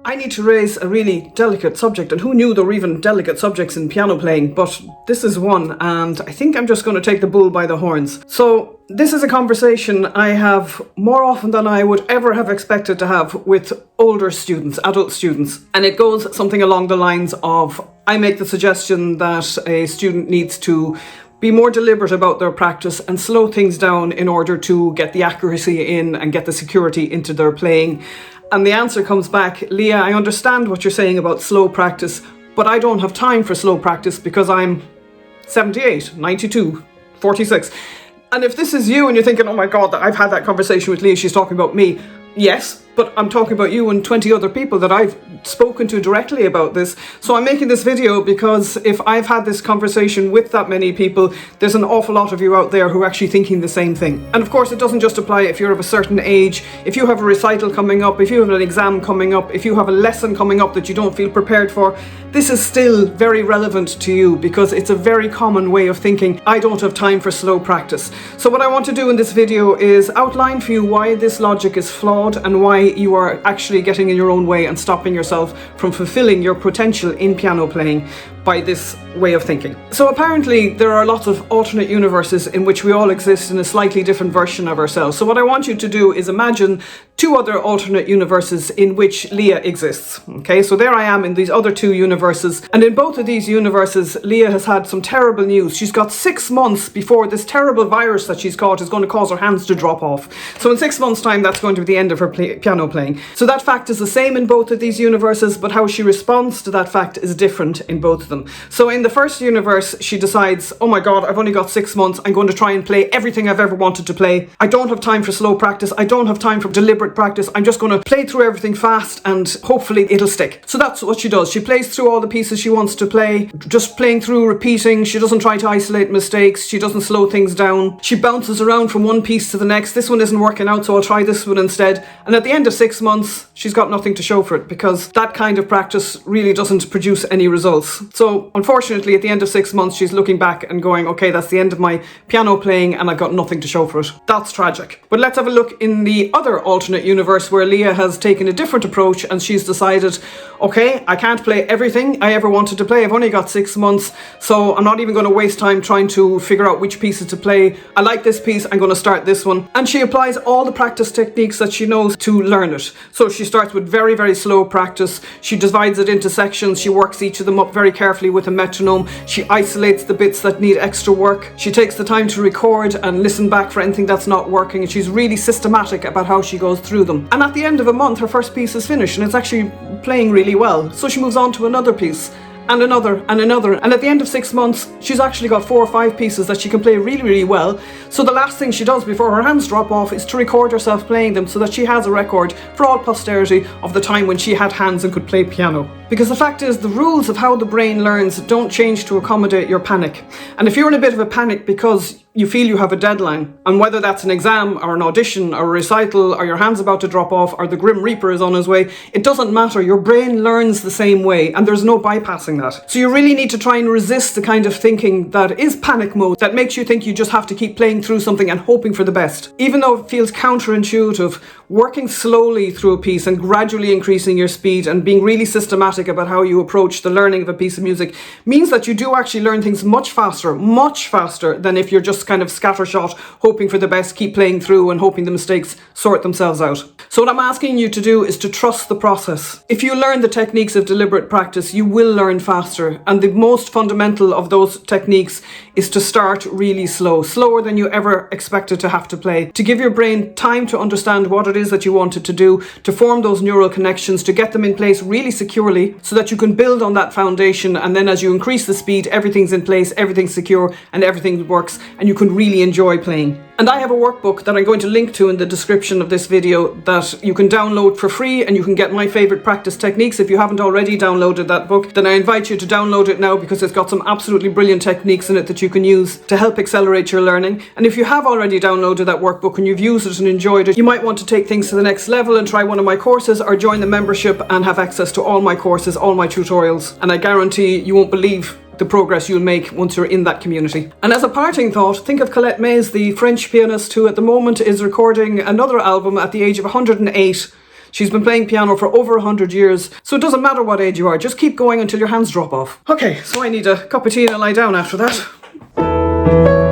I need to raise a really delicate subject, and who knew there were even delicate subjects in piano playing, but this is one, and I think I'm just going to take the bull by the horns. So this is a conversation I have more often than I would ever have expected to have with older students, adult students, and it goes something along the lines of, I make the suggestion that a student needs to be more deliberate about their practice and slow things down in order to get the accuracy in and get the security into their playing. And the answer comes back, Leah, I understand what you're saying about slow practice, but I don't have time for slow practice because I'm 78, 92, 46. And if this is you and you're thinking, oh my God, I've had that conversation with Leah, she's talking about me. Yes, but I'm talking about you and 20 other people that I've spoken to directly about this. So I'm making this video because if I've had this conversation with that many people, there's an awful lot of you out there who are actually thinking the same thing. And of course, it doesn't just apply if you're of a certain age. If you have a recital coming up, if you have an exam coming up, if you have a lesson coming up that you don't feel prepared for, this is still very relevant to you because it's a very common way of thinking, I don't have time for slow practice. So what I want to do in this video is outline for you why this logic is flawed and why you are actually getting in your own way and stopping yourself from fulfilling your potential in piano playing by this way of thinking. So apparently there are lots of alternate universes in which we all exist in a slightly different version of ourselves. So what I want you to do is imagine two other alternate universes in which Leah exists. Okay, so there I am in these other two universes, and in both of these universes Leah has had some terrible news. She's got 6 months before this terrible virus that she's caught is going to cause her hands to drop off. So in 6 months' time that's going to be the end of her piano playing. So that fact is the same in both of these universes, but how she responds to that fact is different in both of them. So in the first universe, she decides, oh my God, I've only got 6 months. I'm going to try and play everything I've ever wanted to play. I don't have time for slow practice. I don't have time for deliberate practice. I'm just going to play through everything fast and hopefully it'll stick. So that's what she does. She plays through all the pieces she wants to play, just playing through, repeating. She doesn't try to isolate mistakes. She doesn't slow things down. She bounces around from one piece to the next. This one isn't working out, so I'll try this one instead. And at the end of 6 months, she's got nothing to show for it because that kind of practice really doesn't produce any results. So unfortunately, at the end of 6 months, she's looking back and going, okay, that's the end of my piano playing and I've got nothing to show for it. That's tragic. But let's have a look in the other alternate universe where Leah has taken a different approach and she's decided, okay, I can't play everything I ever wanted to play. I've only got 6 months, so I'm not even going to waste time trying to figure out which pieces to play. I like this piece, I'm going to start this one. And she applies all the practice techniques that she knows to learn it. So she starts with very, very slow practice. She divides it into sections. She works each of them up very carefully with a metronome. She isolates the bits that need extra work. She takes the time to record and listen back for anything that's not working. And she's really systematic about how she goes through them. And at the end of a month, her first piece is finished and it's actually playing really well. So she moves on to another piece. And another, and another. And at the end of 6 months, she's actually got 4 or 5 pieces that she can play really, really well. So the last thing she does before her hands drop off is to record herself playing them so that she has a record for all posterity of the time when she had hands and could play piano. Because the fact is, the rules of how the brain learns don't change to accommodate your panic. And if you're in a bit of a panic because you feel you have a deadline, and whether that's an exam or an audition or a recital or your hand's about to drop off or the Grim Reaper is on his way, it doesn't matter. Your brain learns the same way and there's no bypassing that. So you really need to try and resist the kind of thinking that is panic mode, that makes you think you just have to keep playing through something and hoping for the best. Even though it feels counterintuitive, working slowly through a piece and gradually increasing your speed and being really systematic about how you approach the learning of a piece of music means that you do actually learn things much faster than if you're just kind of scattershot, hoping for the best, keep playing through and hoping the mistakes sort themselves out. So what I'm asking you to do is to trust the process. If you learn the techniques of deliberate practice, you will learn faster. And the most fundamental of those techniques is to start really slow, slower than you ever expected to have to play, to give your brain time to understand what it is that you want it to do, to form those neural connections, to get them in place really securely so that you can build on that foundation. And then as you increase the speed, everything's in place, everything's secure and everything works and you can really enjoy playing. And I have a workbook that I'm going to link to in the description of this video that you can download for free, and you can get my favorite practice techniques. If you haven't already downloaded that book, then I invite you to download it now because it's got some absolutely brilliant techniques in it that you can use to help accelerate your learning. And if you have already downloaded that workbook and you've used it and enjoyed it, you might want to take things to the next level and try one of my courses or join the membership and have access to all my courses, all my tutorials. And I guarantee you won't believe the progress you'll make once you're in that community. And as a parting thought, think of Colette Mays, the French pianist who at the moment is recording another album at the age of 108. She's been playing piano for over 100 years, so it doesn't matter what age you are, just keep going until your hands drop off. Okay, so I need a cup of tea and a lie down after that.